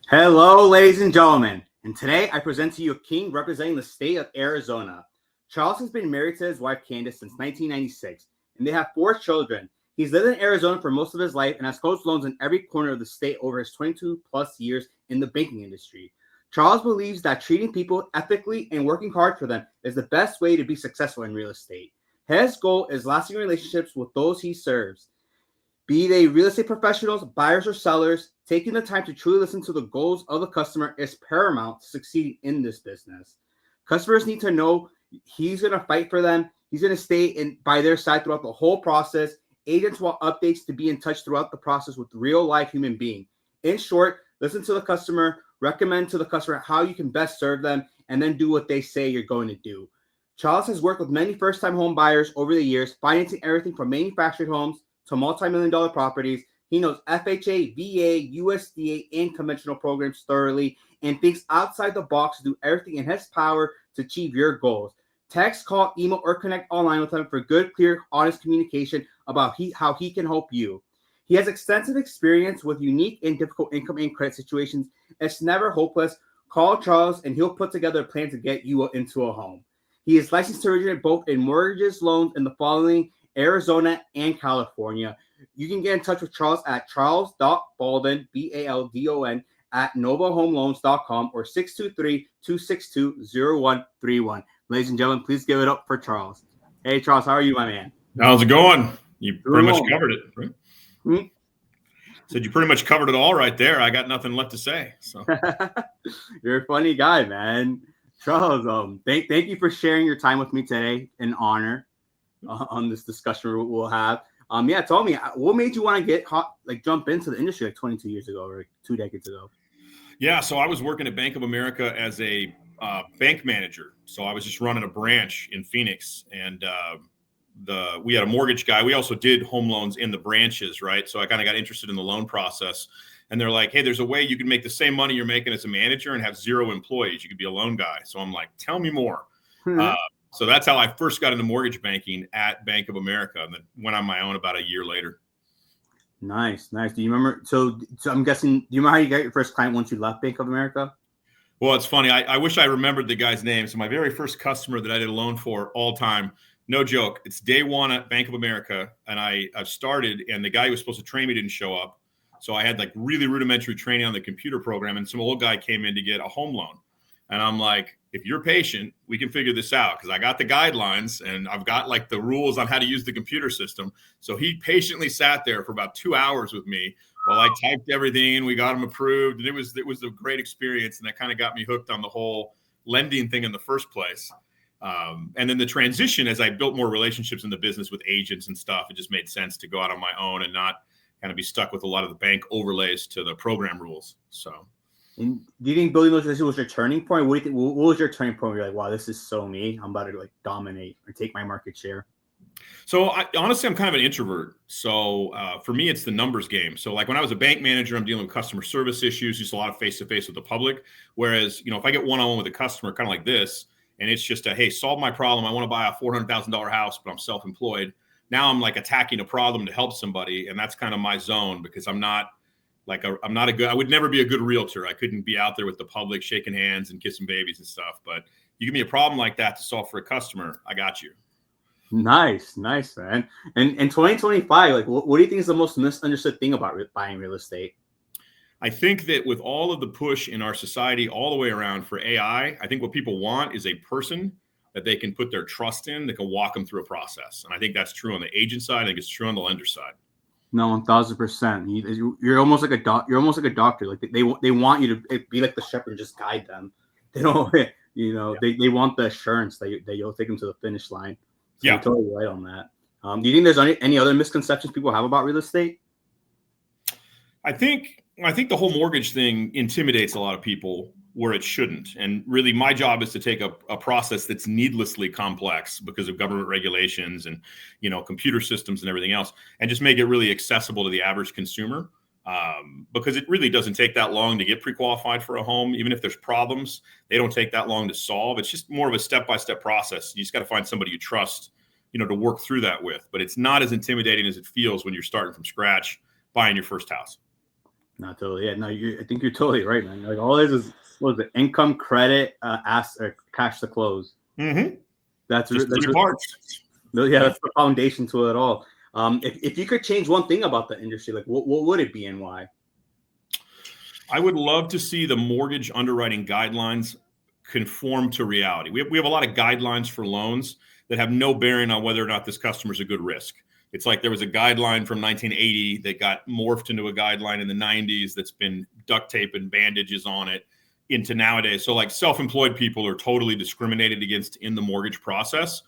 Hello, ladies and gentlemen, and today I present to you a king representing the state of Arizona. Charles has been married to his wife Candace since 1996, and they have 4 children. He's lived in Arizona for most of his life and has closed loans in every corner of the state over his 22 plus years in the banking industry. Charles believes that treating people ethically and working hard for them is the best way to be successful in real estate. His goal is lasting relationships with those he serves. Be they real estate professionals, buyers, or sellers, taking the time to truly listen to the goals of the customer is paramount to succeeding in this business. Customers need to know he's going to fight for them. He's going to stay by their side throughout the whole process. Agents want updates to be in touch throughout the process with real life human being. In short, listen to the customer, recommend to the customer how you can best serve them, and then do what they say you're going to do. Charles has worked with many first-time home buyers over the years, financing everything from manufactured homes to multi-million-dollar properties. He knows FHA, VA, USDA, and conventional programs thoroughly and thinks outside the box to do everything in his power to achieve your goals. Text, call, email, or connect online with him for good, clear, honest communication about how he can help you. He has extensive experience with unique and difficult income and credit situations. It's never hopeless. Call Charles and he'll put together a plan to get you into a home. He is licensed to originate both in mortgages, loans in the following: Arizona and California. You can get in touch with Charles at charles.baldon, BALDON, at novahomeloans.com or 623-262-0131. Ladies and gentlemen, please give it up for Charles. Hey, Charles, how are you, my man? How's it going? You pretty much well. covered it, right? Hmm? Said you pretty much covered it all right there. I got nothing left to say. So You're a funny guy, man. Charles, thank you for sharing your time with me today. An honor on this discussion we'll have. Tell me, what made you want to jump into the industry like 22 years ago or 2 decades ago? Yeah, so I was working at Bank of America as a bank manager. So I was just running a branch in Phoenix, and we had a mortgage guy. We also did home loans in the branches, right? So I kind of got interested in the loan process. And they're like, hey, there's a way you can make the same money you're making as a manager and have 0 employees. You could be a loan guy. So I'm like, tell me more. So that's how I first got into mortgage banking at Bank of America, and then went on my own about a year later. Nice. Do you remember? So I'm guessing, do you remember how you got your first client once you left Bank of America? Well, it's funny. I wish I remembered the guy's name. So my very first customer that I did a loan for all time, no joke, it's day one at Bank of America. And I started, and the guy who was supposed to train me didn't show up. So I had like really rudimentary training on the computer program, and some old guy came in to get a home loan. And I'm like, if you're patient, we can figure this out, because I got the guidelines and I've got like the rules on how to use the computer system. So he patiently sat there for about 2 hours with me while I typed everything in. We got him approved, and it was a great experience. And that kind of got me hooked on the whole lending thing in the first place. And then the transition, as I built more relationships in the business with agents and stuff, it just made sense to go out on my own and not kind of be stuck with a lot of the bank overlays to the program rules. So. And do you think building those relationships was your turning point? What was your turning point where you're like, wow, this is so me. I'm about to like dominate or take my market share? So honestly, I'm kind of an introvert. So for me, it's the numbers game. So like when I was a bank manager, I'm dealing with customer service issues, just a lot of face-to-face with the public. Whereas, if I get one-on-one with a customer, kind of like this, and it's just hey, solve my problem. I want to buy a $400,000 house, but I'm self-employed. Now I'm like attacking a problem to help somebody. And that's kind of my zone, because I would never be a good realtor. I couldn't be out there with the public shaking hands and kissing babies and stuff. But you give me a problem like that to solve for a customer, I got you. Nice, man. And in 2025, like, what do you think is the most misunderstood thing about buying real estate? I think that with all of the push in our society all the way around for AI, I think what people want is a person that they can put their trust in, that can walk them through a process. And I think that's true on the agent side. I think it's true on the lender side. No, 1,000%. You're almost like a You're almost like a doctor. Like they want you to be like the shepherd and just guide them. They don't, they want the assurance that you'll take them to the finish line. So you're totally right on that. Do you think there's any other misconceptions people have about real estate? I think the whole mortgage thing intimidates a lot of people where it shouldn't. And really, my job is to take a process that's needlessly complex because of government regulations and, computer systems and everything else, and just make it really accessible to the average consumer. Because it really doesn't take that long to get pre-qualified for a home. Even if there's problems, they don't take that long to solve. It's just more of a step-by-step process. You just got to find somebody you trust, to work through that with. But it's not as intimidating as it feels when you're starting from scratch, buying your first house. Not totally. Yeah, no, I think you're totally right, man. Like all this is what is it? Income, credit, or cash to close. Mm-hmm. That's Just that's three parts. yeah, that's the foundation to it all. If you could change one thing about the industry, like what would it be and why? I would love to see the mortgage underwriting guidelines conform to reality. We have a lot of guidelines for loans that have no bearing on whether or not this customer is a good risk. It's like there was a guideline from 1980 that got morphed into a guideline in the 90s that's been duct tape and bandages on it into nowadays. So like self-employed people are totally discriminated against in the mortgage process.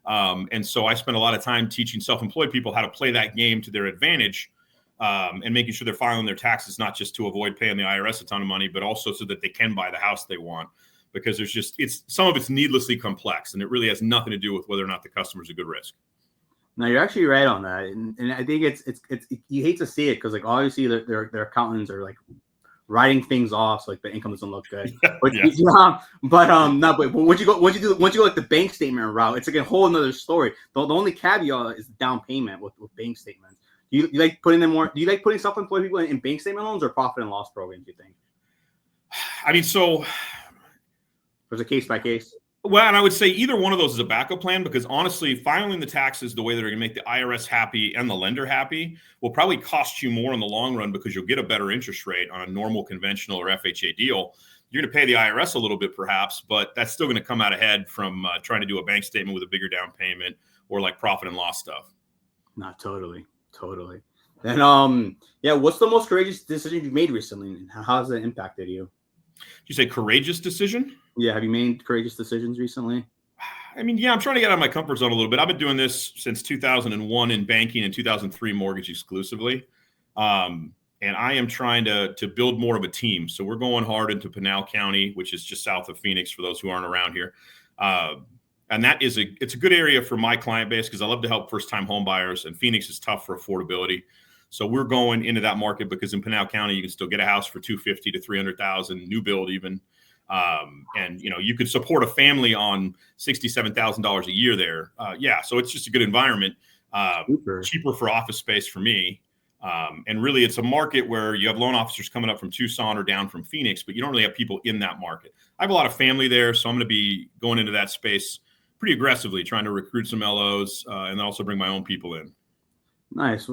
And so I spent a lot of time teaching self-employed people how to play that game to their advantage, and making sure they're filing their taxes, not just to avoid paying the IRS a ton of money, but also so that they can buy the house they want. Because some of it's needlessly complex, and it really has nothing to do with whether or not the customer's a good risk. No, you're actually right on that, and I think it's you hate to see it because like obviously their accountants are like writing things off, so like the income doesn't look good. But Yes. no, but once you go like the bank statement route, it's like a whole another story. The only caveat is down payment with bank statements. You like putting them more? Do you like putting self-employed people in bank statement loans or profit and loss programs? You think? I mean, so There's a case by case. well, and I would say either one of those is a backup plan because honestly, filing the taxes the way that are going to make the IRS happy and the lender happy will probably cost you more in the long run because you'll get a better interest rate on a normal conventional or FHA deal. You're going to pay the IRS a little bit perhaps, but that's still going to come out ahead from trying to do a bank statement with a bigger down payment or like profit and loss stuff. Not totally. And yeah, what's the most courageous decision you've made recently, and how has it impacted you? Did you say courageous decision? Yeah, have you made courageous decisions recently? I mean, yeah, I'm trying to get out of my comfort zone a little bit. I've been doing this since 2001 in banking and 2003 mortgage exclusively. And I am trying to build more of a team. So we're going hard into Pinal County, which is just south of Phoenix for those who aren't around here. And it's a good area for my client base because I love to help first-time home buyers, and Phoenix is tough for affordability. So we're going into that market because in Pinal County, you can still get a house for $250,000 to $300,000, new build even. And you could support a family on $67,000 a year there. So it's just a good environment, cheaper for office space for me. And really it's a market where you have loan officers coming up from Tucson or down from Phoenix, but you don't really have people in that market. I have a lot of family there, so I'm going to be going into that space pretty aggressively, trying to recruit some LOs, and then also bring my own people in. Nice.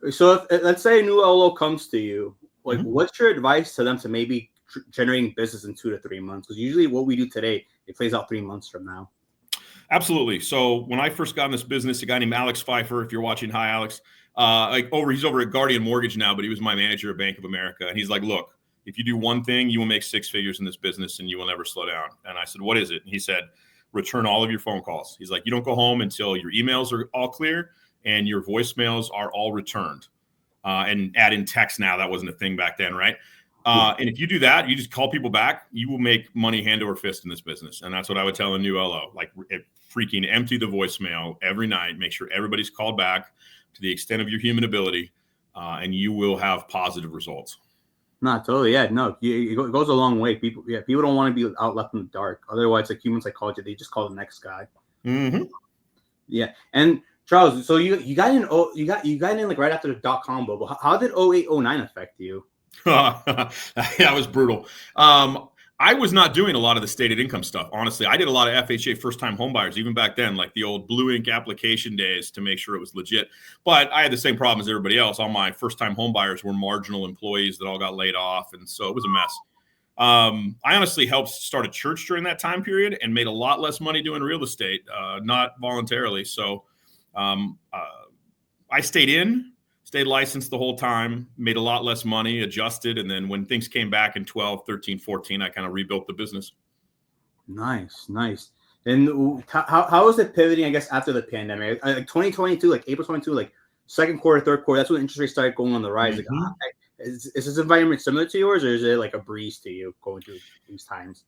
So if, let's say a new LO comes to you, like what's your advice to them to maybe generating business in 2 to 3 months? Because usually what we do today, it plays out 3 months from now. Absolutely. So when I first got in this business, a guy named Alex Pfeiffer, if you're watching, hi Alex, he's over at Guardian Mortgage now, but he was my manager at Bank of America. And he's like, look, if you do one thing, you will make 6 figures in this business and you will never slow down. And I said, what is it? And he said, return all of your phone calls. He's like, you don't go home until your emails are all clear and your voicemails are all returned. And add in text now. That wasn't a thing back then, right? And if you do that, you just call people back, you will make money hand over fist in this business. And that's what I would tell a new LO, like freaking empty the voicemail every night, make sure everybody's called back to the extent of your human ability, and you will have positive results. Not totally. Yeah, no, it goes a long way. People don't want to be out left in the dark. Otherwise, like human psychology, they just call the next guy. Mm-hmm. Yeah. And Charles, so you got in like right after the .com bubble. How did 08, 09 affect you? That was brutal. I was not doing a lot of the stated income stuff. Honestly, I did a lot of FHA first-time home buyers, even back then, like the old blue ink application days to make sure it was legit. But I had the same problem as everybody else. All my first-time home buyers were marginal employees that all got laid off. And so it was a mess. I honestly helped start a church during that time period and made a lot less money doing real estate, not voluntarily. So I stayed licensed the whole time, made a lot less money, adjusted. And then when things came back in 12, 13, 14, I kind of rebuilt the business. Nice. And how was it pivoting, I guess, after the pandemic? Like 2022, like April 22, like second quarter, third quarter, that's when interest rates started going on the rise. Mm-hmm. Like, is this environment similar to yours, or is it like a breeze to you going through these times?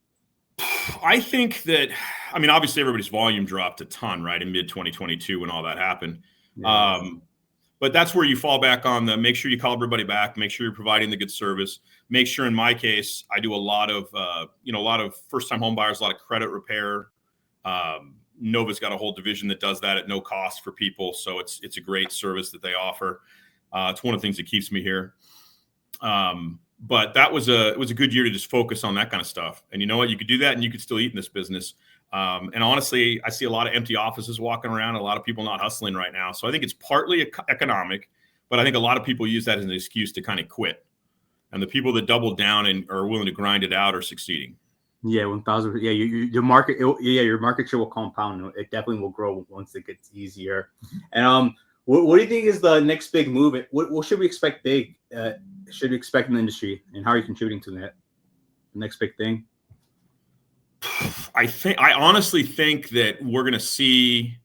I think that, I mean, obviously everybody's volume dropped a ton, right, in mid 2022 when all that happened. Yeah. But that's where you fall back on make sure you call everybody back, make sure you're providing the good service, make sure in my case, I do a lot of first-time home buyers, a lot of credit repair. Nova's got a whole division that does that at no cost for people. So it's a great service that they offer. It's one of the things that keeps me here. But it was a good year to just focus on that kind of stuff. And you know what? You could do that and you could still eat in this business. And honestly, I see a lot of empty offices walking around, a lot of people not hustling right now. So I think it's partly economic, but I think a lot of people use that as an excuse to kind of quit. And the people that double down and are willing to grind it out are succeeding. Yeah, 1,000. Yeah, your market. Your market share will compound. It definitely will grow once it gets easier. And what do you think is the next big move? What should we expect big? Should we expect in the industry, and how are you contributing to that? The next big thing. I honestly think that we're going to see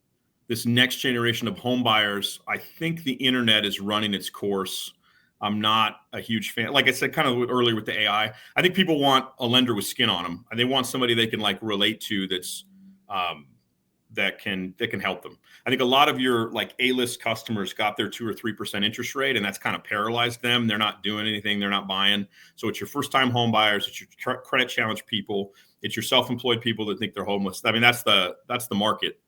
this next generation of home buyers. I think the internet is running its course. I'm not a huge fan. Like I said, kind of earlier with the AI, I think people want a lender with skin on them, and they want somebody they can like relate to that's that can help them. I think a lot of your like A-list customers got their 2 or 3% interest rate, and that's kind of paralyzed them. They're not doing anything. They're not buying. So it's your first-time home buyers. It's your credit challenge people. It's your self-employed people that think they're homeless. I mean, that's the market.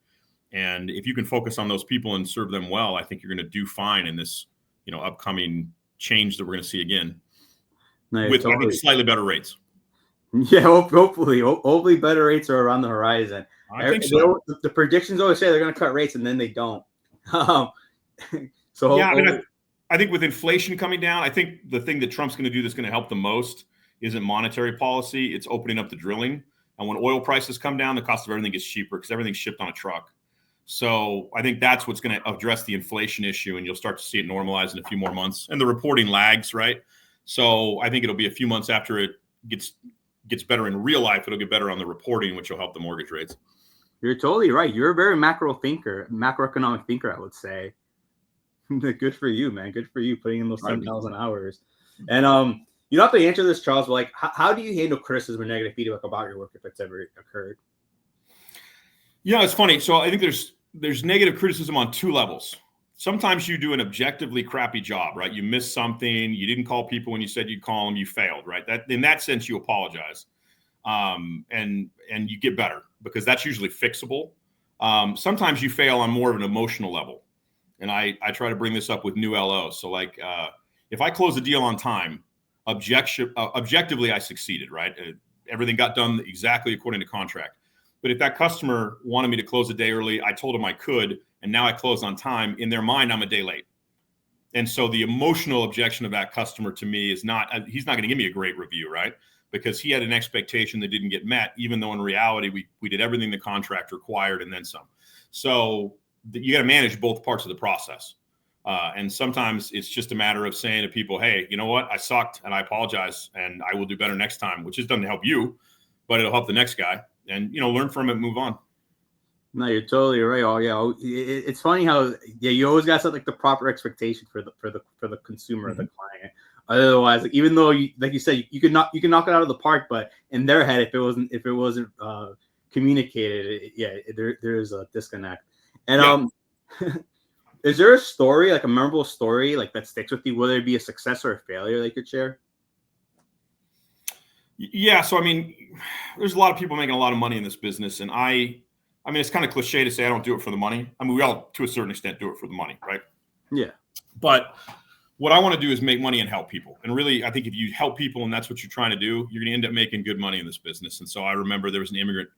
And if you can focus on those people and serve them well, I think you're going to do fine in this, upcoming change that we're going to see again. No, with totally. I think slightly better rates. Yeah, hopefully better rates are around the horizon. I think so. The predictions always say they're going to cut rates, and then they don't. I think with inflation coming down, I think the thing that Trump's going to do that's going to help the most isn't monetary policy. It's opening up the drilling. And when oil prices come down, the cost of everything gets cheaper because everything's shipped on a truck. So I think that's what's going to address the inflation issue, and you'll start to see it normalize in a few more months. And the reporting lags, right? So I think it'll be a few months after it gets better in real life. It'll get better on the reporting, which will help the mortgage rates. You're totally right. You're a very macroeconomic thinker, I would say. Good for you, man. Good for you putting in those 7,000 hours. And you don't have to answer this, Charles, but like, how do you handle criticism or negative feedback about your work if it's ever occurred? It's funny. So I think there's negative criticism on two levels. Sometimes you do an objectively crappy job, right? You missed something. You didn't call people when you said you'd call them. You failed, right? That in that sense, you apologize, and you get better because that's usually fixable. Sometimes you fail on more of an emotional level, and I try to bring this up with new LOs. So like if I close a deal on time, objectively I succeeded, right? Everything got done exactly according to contract. But if that customer wanted me to close a day early, I told him I could, and now I close on time. In their mind, I'm a day late. And so the emotional objection of that customer to me is he's not going to give me a great review, right? Because he had an expectation that didn't get met, even though in reality, we did everything the contract required and then some. So you got to manage both parts of the process. And sometimes it's just a matter of saying to people, hey, you know what? I sucked and I apologize and I will do better next time, which doesn't help you, but it'll help the next guy. And, learn from it and move on. No, you're totally right. Oh, yeah. It's funny how, you always got to set like the proper expectation for the consumer, the client. Otherwise, like, even though like you said, you can knock it out of the park, but in their head, if it wasn't communicated, there is a disconnect. And is there a story, like a memorable story, like that sticks with you, whether it be a success or a failure, that you could share? Yeah. So, I mean, there's a lot of people making a lot of money in this business. And I mean, it's kind of cliche to say I don't do it for the money. I mean, we all, to a certain extent, do it for the money, right? Yeah. But what I want to do is make money and help people. And really, I think if you help people and that's what you're trying to do, you're going to end up making good money in this business. And so I remember there was an immigrant,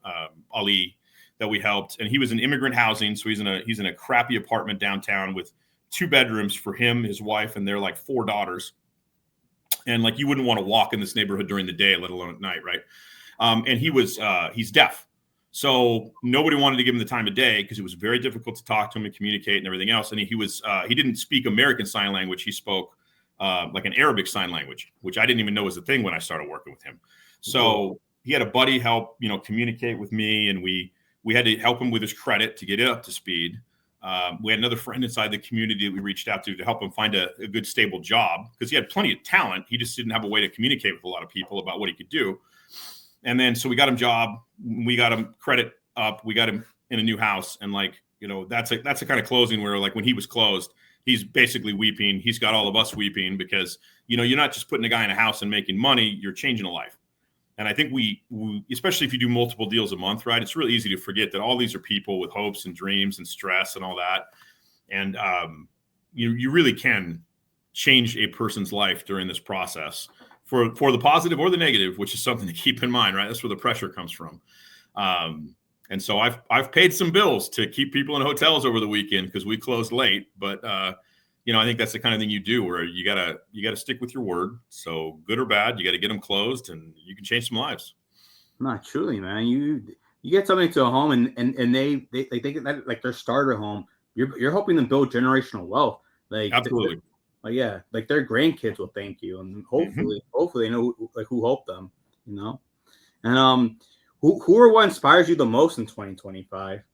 Ali, that we helped. And he was in immigrant housing. So he's in a crappy apartment downtown with 2 bedrooms for him, his wife, and their like 4 daughters. And like, you wouldn't want to walk in this neighborhood during the day, let alone at night, right? And he's deaf. So nobody wanted to give him the time of day because it was very difficult to talk to him and communicate and everything else. And he didn't speak American Sign Language. He spoke like an Arabic Sign Language, which I didn't even know was a thing when I started working with him. So he had a buddy help, communicate with me, and we had to help him with his credit to get it up to speed. We had another friend inside the community that we reached out to help him find a good, stable job because he had plenty of talent. He just didn't have a way to communicate with a lot of people about what he could do. And then, so we got him job, we got him credit up, we got him in a new house. And like, that's a kind of closing where like when he was closed, he's basically weeping. He's got all of us weeping because, you're not just putting a guy in a house and making money, you're changing a life. And I think we especially if you do multiple deals a month, right? It's really easy to forget that all these are people with hopes and dreams and stress and all that. And you really can change a person's life during this process for the positive or the negative, which is something to keep in mind, right? That's where the pressure comes from. And so I've paid some bills to keep people in hotels over the weekend because we closed late. But I think that's the kind of thing you do where you gotta stick with your word. So good or bad, you got to get them closed, and you can change some lives. Not truly, man. You get somebody to a home and they get that like their starter home. You're helping them build generational wealth. Like Absolutely. Like their grandkids will thank you, and hopefully they know who helped them, And who or what inspires you the most in 2025?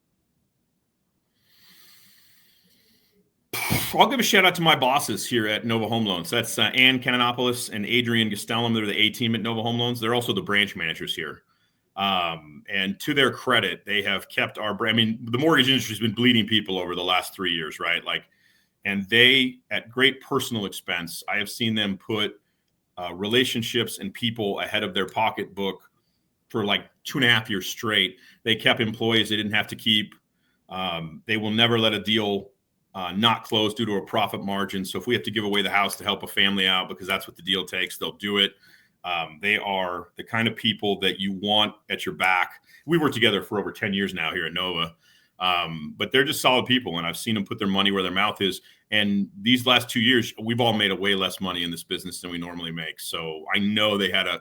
I'll give a shout out to my bosses here at Nova Home Loans. That's Ann Kananopoulos and Adrian Gastelum. They're the A team at Nova Home Loans. They're also the branch managers here. And to their credit, they have kept our brand. I mean, the mortgage industry has been bleeding people over the last 3 years, right? And they, at great personal expense, I have seen them put relationships and people ahead of their pocketbook for like 2.5 years straight. They kept employees they didn't have to keep. They will never let a deal not close due to a profit margin. So if we have to give away the house to help a family out because that's what the deal takes, they'll do it. They are the kind of people that you want at your back. We worked together for over 10 years now here at Nova. But they're just solid people, and I've seen them put their money where their mouth is. And these last 2 years, we've all made a way less money in this business than we normally make. So I know they had a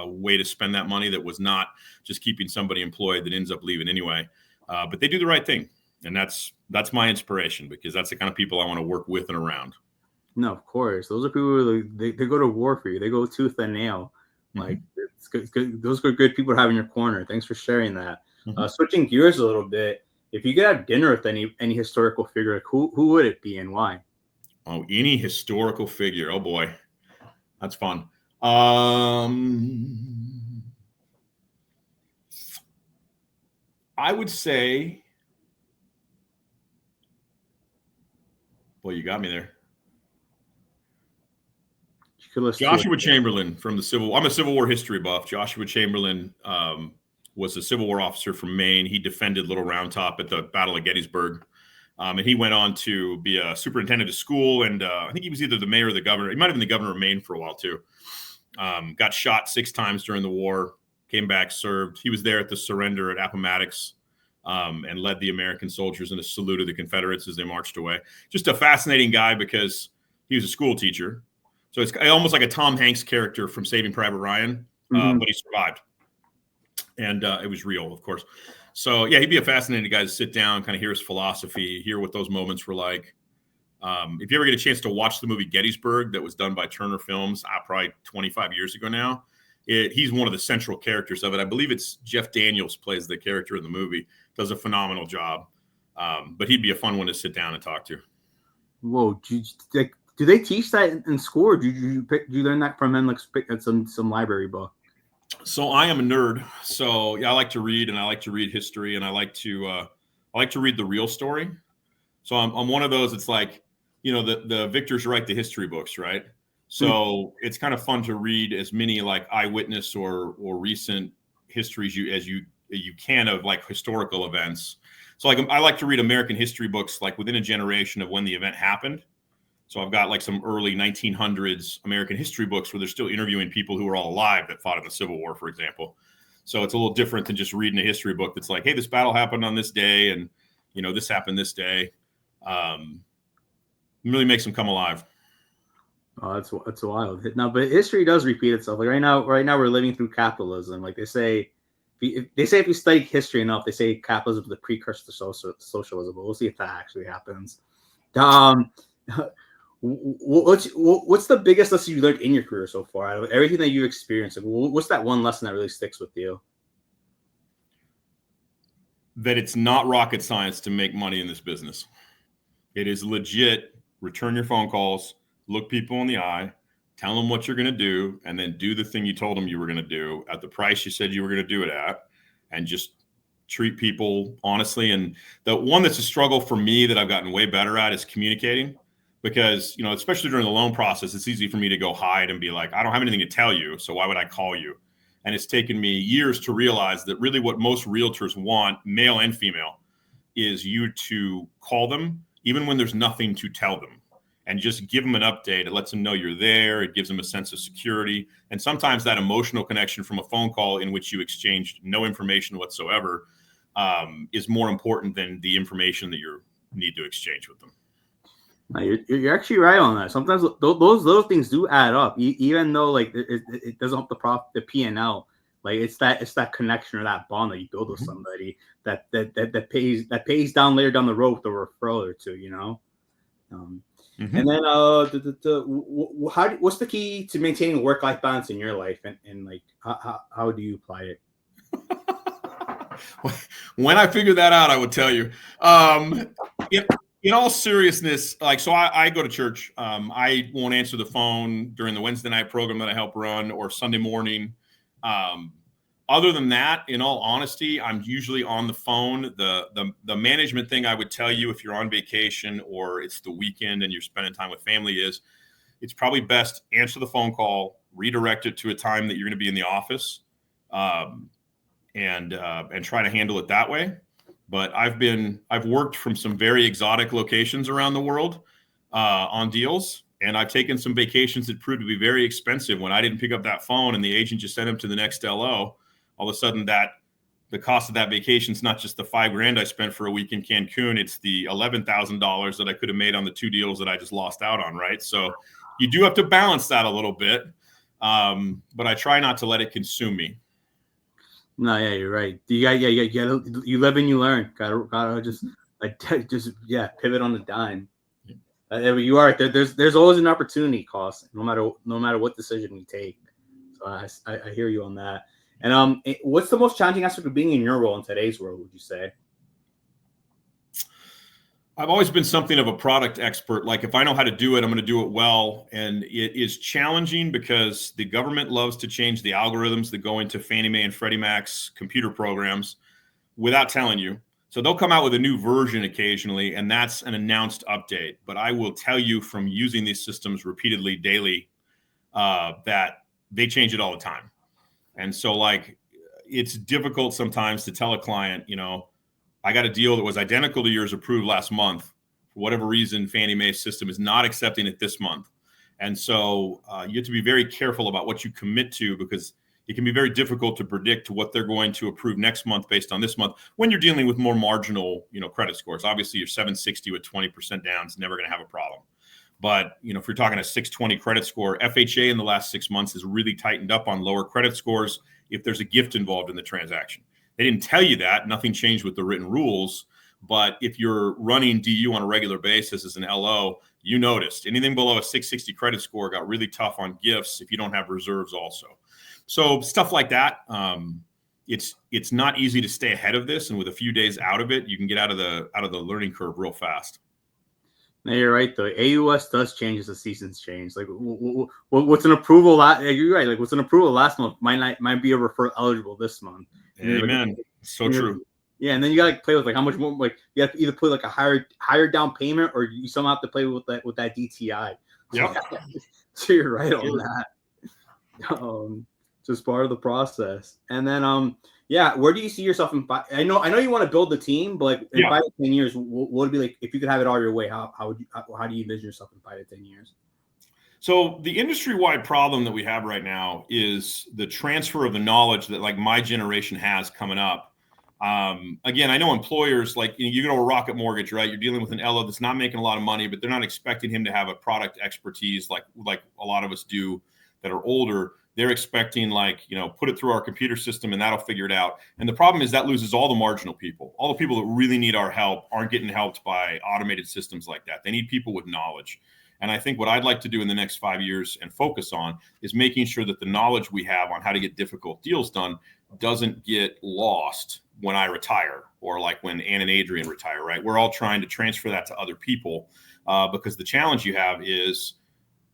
way to spend that money that was not just keeping somebody employed that ends up leaving anyway. But they do the right thing. And that's my inspiration, because that's the kind of people I want to work with and around. No, of course. Those are people who they go to war for you. They go tooth and nail. Like it's good. Those are good people to have in your corner. Thanks for sharing that. Switching gears a little bit, if you could have dinner with any historical figure, who would it be and why? Oh, any historical figure. Oh boy, that's fun. I would say, well, you got me there. Joshua Chamberlain from the Civil War. I'm a Civil War history buff. Joshua Chamberlain was a Civil War officer from Maine. He defended Little Round Top at the Battle of Gettysburg. And he went on to be a superintendent of school. And I think he was either the mayor or the governor. He might have been the governor of Maine for a while, too. Got shot 6 times during the war, came back, served. He was there at the surrender at Appomattox and led the American soldiers in a salute to the Confederates as they marched away. Just a fascinating guy because he was a school teacher. So it's almost like a Tom Hanks character from Saving Private Ryan, but he survived. And it was real, of course. So, yeah, he'd be a fascinating guy to sit down, kind of hear his philosophy, hear what those moments were like. If you ever get a chance to watch the movie Gettysburg that was done by Turner Films probably 25 years ago now, he's one of the central characters of it. I believe it's Jeff Daniels plays the character in the movie, does a phenomenal job. But he'd be a fun one to sit down and talk to. Whoa, do they teach that in school, or do you learn that from him, like some library book? So I am a nerd. So yeah, I like to read, and I like to read history, and I like to read the real story. So I'm one of those. It's like, the victors write the history books, right? So it's kind of fun to read as many like eyewitness or recent histories as you can of like historical events. So like I like to read American history books like within a generation of when the event happened. So I've got like some early 1900s American history books where they're still interviewing people who are all alive that fought in the Civil War, for example. So it's a little different than just reading a history book that's like, hey, this battle happened on this day, and this happened this day. Really makes them come alive. Oh, that's wild. No, but history does repeat itself. Like right now we're living through capitalism. Like they say if you study history enough, they say capitalism is the precursor to socialism. But we'll see if that actually happens. What's the biggest lesson you learned in your career so far? Out of everything that you experienced, what's that one lesson that really sticks with you? That it's not rocket science to make money in this business. It is legit. Return your phone calls, look people in the eye, tell them what you're going to do, and then do the thing you told them you were going to do at the price you said you were going to do it at, and just treat people honestly. And the one that's a struggle for me that I've gotten way better at is communicating. Because, especially during the loan process, it's easy for me to go hide and be like, I don't have anything to tell you, so why would I call you? And it's taken me years to realize that really what most realtors want, male and female, is you to call them even when there's nothing to tell them. and just give them an update. It lets them know you're there. It gives them a sense of security. And sometimes that emotional connection from a phone call in which you exchanged no information whatsoever is more important than the information that you need to exchange with them. No, you're actually right on that. Sometimes those little things do add up, even though like it doesn't help the P&L. Like it's that connection or that bond that you build with somebody that pays down later down the road with a referral or two, you know. And then what's the key to maintaining work-life balance in your life, and like how do you apply it? When I figure that out, I will tell you. In all seriousness, like, so I go to church. I won't answer the phone during the Wednesday night program that I help run or Sunday morning. Other than that, in all honesty, I'm usually on the phone. The management thing I would tell you if you're on vacation or it's the weekend and you're spending time with family is it's probably best answer the phone call, redirect it to a time that you're going to be in the office, and try to handle it that way. But I've worked from some very exotic locations around the world on deals, and I've taken some vacations that proved to be very expensive when I didn't pick up that phone and the agent just sent him to the next LO. All of a sudden, the cost of that vacation is not just the $5,000 I spent for a week in Cancun; it's the $11,000 that I could have made on the 2 deals that I just lost out on. Right, so you do have to balance that a little bit, but I try not to let it consume me. No, yeah, you're right. You live and you learn. Gotta just pivot on the dime. You are there's always an opportunity cost, no matter what decision we take. So I hear you on that. And what's the most challenging aspect of being in your role in today's world, would you say? I've always been something of a product expert. Like if I know how to do it, I'm going to do it well. And it is challenging because the government loves to change the algorithms that go into Fannie Mae and Freddie Mac's computer programs without telling you. So they'll come out with a new version occasionally, and that's an announced update. But I will tell you from using these systems repeatedly daily that they change it all the time. And so like it's difficult sometimes to tell a client, you know, I got a deal that was identical to yours approved last month. For whatever reason, Fannie Mae's system is not accepting it this month. And so you have to be very careful about what you commit to, because it can be very difficult to predict what they're going to approve next month based on this month when you're dealing with more marginal, credit scores. Obviously, your 760 with 20% down is never going to have a problem. But, if you're talking a 620 credit score, FHA in the last 6 months has really tightened up on lower credit scores if there's a gift involved in the transaction. They didn't tell you that. Nothing changed with the written rules. But if you're running DU on a regular basis as an LO, you noticed anything below a 660 credit score got really tough on gifts if you don't have reserves also. So stuff like that. It's not easy to stay ahead of this. And with a few days out of it, you can get out of the learning curve real fast. No, you're right though. AUS does change as the seasons change. Like, what's an approval? You're right. Like, what's an approval last month might be a referral eligible this month. Amen. So true. Yeah, and then you gotta play with like how much more. Like, you have to either put like a higher down payment, or you somehow have to play with that DTI. Yeah. So you're right on that. Just part of the process. And then where do you see yourself in 5? I know you want to build the team, but like in 5 to 10 years, what would it be like if you could have it all your way? How do you envision yourself in 5 to 10 years? So the industry-wide problem that we have right now is the transfer of the knowledge that like my generation has coming up. Again, I know employers like you go to a Rocket Mortgage, right? You're dealing with an LO that's not making a lot of money, but they're not expecting him to have a product expertise like a lot of us do that are older. They're expecting put it through our computer system and that'll figure it out. And the problem is that loses all the marginal people. All the people that really need our help aren't getting helped by automated systems like that. They need people with knowledge. And I think what I'd like to do in the next 5 years and focus on is making sure that the knowledge we have on how to get difficult deals done doesn't get lost when I retire or like when Ann and Adrian retire, right? We're all trying to transfer that to other people because the challenge you have is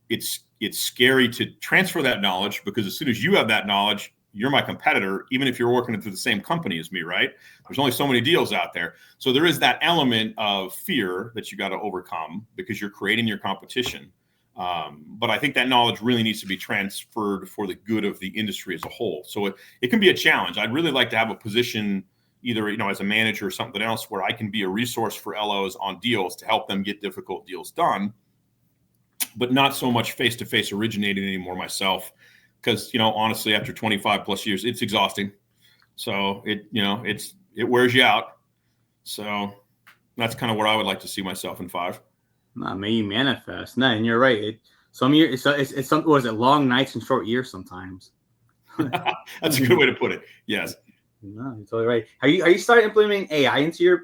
it's scary to transfer that knowledge, because as soon as you have that knowledge, you're my competitor, even if you're working through the same company as me, right? There's only so many deals out there. So there is that element of fear that you got to overcome because you're creating your competition. But I think that knowledge really needs to be transferred for the good of the industry as a whole. So it can be a challenge. I'd really like to have a position either, as a manager or something else where I can be a resource for LOs on deals to help them get difficult deals done. but not so much face-to-face originating anymore myself. Because, honestly, after 25 plus years, it's exhausting. So it wears you out. So that's kind of where I would like to see myself in 5. Nah, may you manifest. Nah, and you're right. Some years, it's some, was it long nights and short years sometimes. That's a good way to put it. Yes. No, you're totally right. Are you started implementing AI into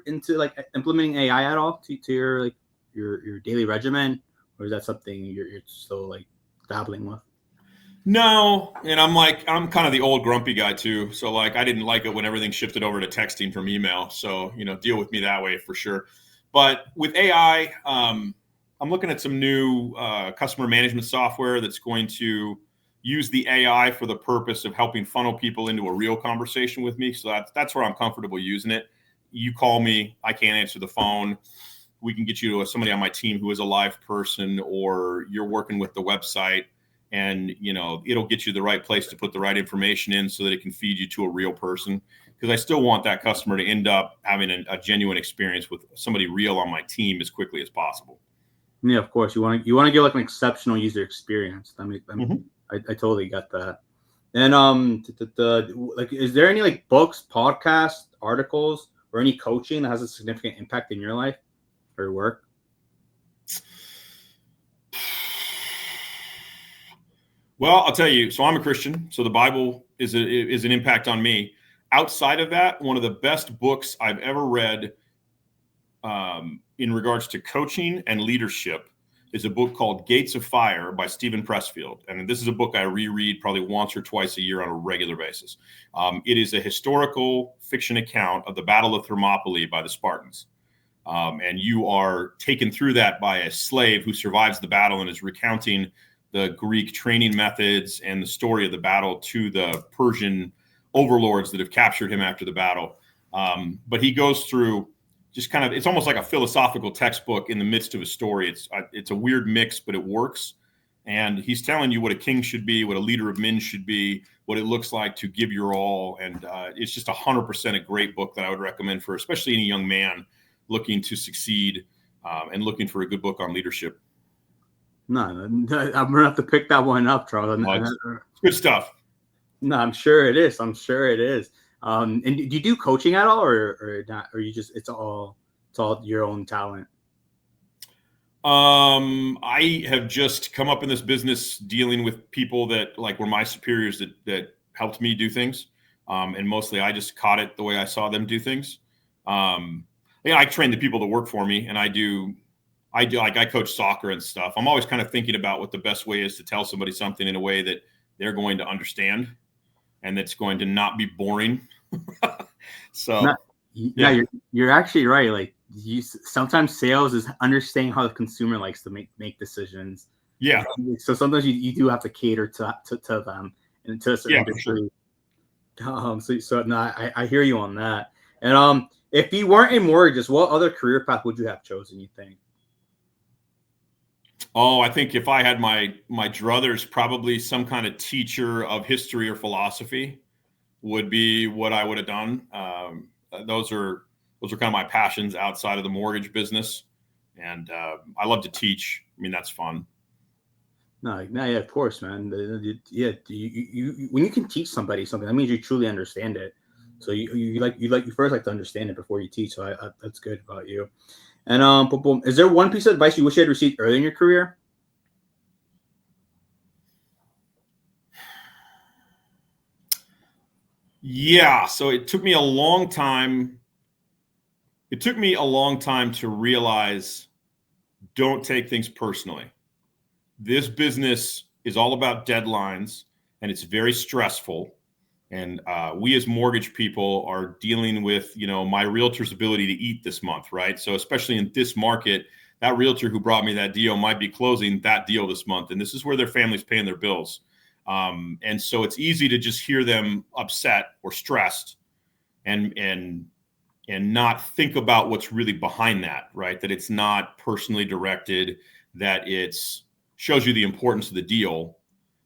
implementing AI at all to your your daily regimen, or is that something you're still like dabbling with? No, and I'm kind of the old grumpy guy too. So I didn't like it when everything shifted over to texting from email. So deal with me that way for sure. But with AI, I'm looking at some new customer management software that's going to use the AI for the purpose of helping funnel people into a real conversation with me. So that's where I'm comfortable using it. You call me, I can't answer the phone. We can get you to somebody on my team who is a live person, or you're working with the website, and it'll get you the right place to put the right information in so that it can feed you to a real person. Because I still want that customer to end up having a genuine experience with somebody real on my team as quickly as possible. Yeah, of course. You want to get like an exceptional user experience. I totally get that. And is there any like books, podcasts, articles, or any coaching that has a significant impact in your life or your work? Well, I'll tell you. So I'm a Christian. So the Bible is an impact on me. Outside of that, one of the best books I've ever read in regards to coaching and leadership is a book called Gates of Fire by Stephen Pressfield. And this is a book I reread probably once or twice a year on a regular basis. It is a historical fiction account of the Battle of Thermopylae by the Spartans. And you are taken through that by a slave who survives the battle and is recounting the Greek training methods and the story of the battle to the Persian overlords that have captured him after the battle. But he goes through just kind of, it's almost like a philosophical textbook in the midst of a story. It's a weird mix, but it works. And he's telling you what a king should be, what a leader of men should be, what it looks like to give your all. And it's just 100% a great book that I would recommend for especially any young man looking to succeed and looking for a good book on leadership. No, I'm gonna have to pick that one up, Charles. It's good stuff. No, I'm sure it is. And do you do coaching at all, or not? Or you just it's all your own talent? I have just come up in this business dealing with people that were my superiors that helped me do things. And mostly I just caught it the way I saw them do things. I train the people that work for me, and I coach soccer and stuff. I'm always kind of thinking about what the best way is to tell somebody something in a way that they're going to understand and that's going to not be boring. So you're actually right. Like sometimes sales is understanding how the consumer likes to make decisions. Yeah. So sometimes you do have to cater to them and to a certain degree. Sure. I hear you on that. And if you weren't a mortgagist, what other career path would you have chosen, you think? Oh, I think if I had my druthers, probably some kind of teacher of history or philosophy would be what I would have done. Those are kind of my passions outside of the mortgage business, and I love to teach. I mean, that's fun. No, yeah, of course, man. Yeah, you when you can teach somebody something, that means you truly understand it. So you first like to understand it before you teach. So that's good about you. And is there one piece of advice you wish you had received early in your career? Yeah. So it took me a long time. It took me a long time to realize, don't take things personally. This business is all about deadlines, and it's very stressful. And we as mortgage people are dealing with, my realtor's ability to eat this month, right? So especially in this market, that realtor who brought me that deal might be closing that deal this month. And this is where their family's paying their bills. And so it's easy to just hear them upset or stressed and not think about what's really behind that, right? That it's not personally directed, that it's shows you the importance of the deal,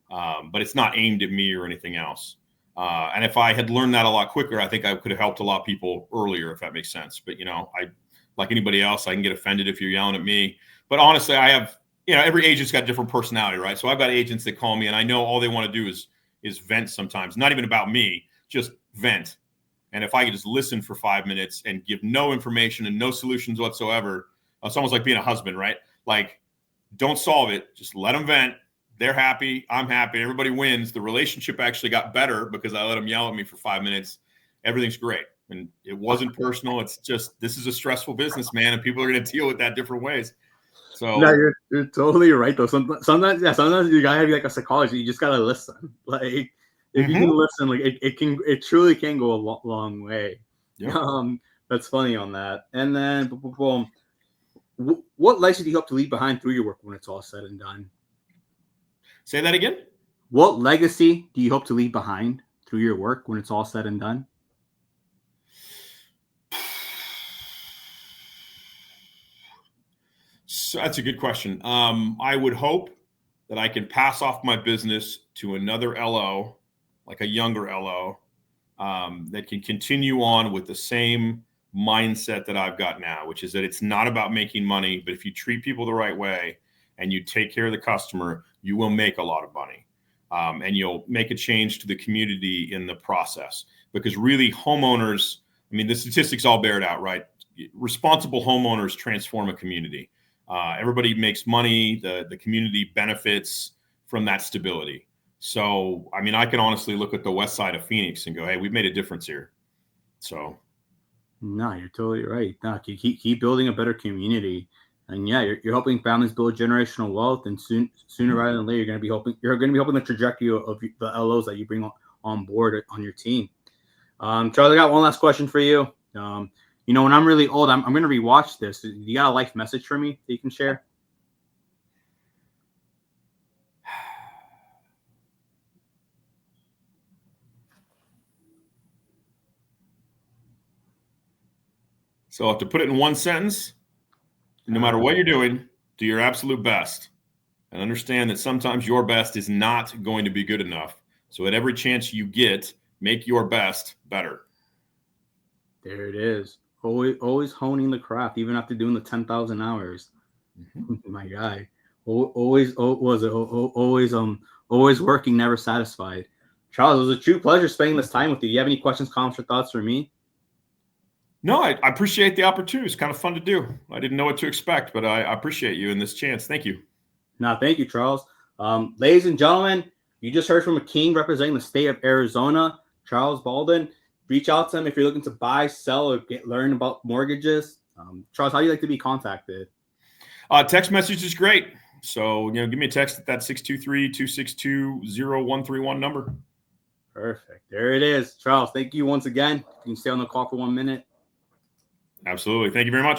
but it's not aimed at me or anything else. And if I had learned that a lot quicker, I think I could have helped a lot of people earlier, if that makes sense. But, I, like anybody else, I can get offended if you're yelling at me. But honestly, I have every agent's got a different personality, right? So I've got agents that call me and I know all they want to do is vent sometimes, not even about me, just vent. And if I could just listen for 5 minutes and give no information and no solutions whatsoever, it's almost like being a husband, right? Like, don't solve it. Just let them vent. They're happy. I'm happy. Everybody wins. The relationship actually got better because I let them yell at me for 5 minutes. Everything's great. And it wasn't personal. It's just, this is a stressful business, man. And people are going to deal with that different ways. So no, you're totally right though. Sometimes you gotta be like a psychologist. You just gotta listen. Like if you can listen, like it truly can go a long way. Yep. That's funny on that. And then what legacy do you hope to leave behind through your work when it's all said and done? Say that again. What legacy do you hope to leave behind through your work when it's all said and done? So that's a good question. I would hope that I can pass off my business to another LO, like a younger LO, that can continue on with the same mindset that I've got now, which is that it's not about making money, but if you treat people the right way and you take care of the customer, you will make a lot of money. And you'll make a change to the community in the process. Because really, homeowners, I mean, the statistics all bear it out, right? Responsible homeowners transform a community. Everybody makes money. The community benefits from that stability. So, I mean, I can honestly look at the west side of Phoenix and go, hey, we've made a difference here. So. No, you're totally right. No, keep building a better community. And yeah, you're helping families build generational wealth, and sooner rather than later, you're going to be helping the trajectory of the LOs that you bring on board on your team. Charles, I got one last question for you. When I'm really old, I'm going to rewatch this. You got a life message for me that you can share? So to put it in one sentence, no matter what you're doing, do your absolute best. And understand that sometimes your best is not going to be good enough. So at every chance you get, make your best better. There it is. Always honing the craft, even after doing the 10,000 hours. Mm-hmm. My guy. Always working, never satisfied. Charles, it was a true pleasure spending this time with you. Do you have any questions, comments, or thoughts for me? No, I appreciate the opportunity. It's kind of fun to do. I didn't know what to expect, but I appreciate you in this chance. Thank you. No, thank you, Charles. Ladies and gentlemen, you just heard from a king representing the state of Arizona, Charles.Baldon. Reach out to him if you're looking to buy, sell, or learn about mortgages. Charles, how do you like to be contacted? Text message is great. So, give me a text at that 623-262-0131 number. Perfect. There it is. Charles, thank you once again. You can stay on the call for 1 minute. Absolutely. Thank you very much.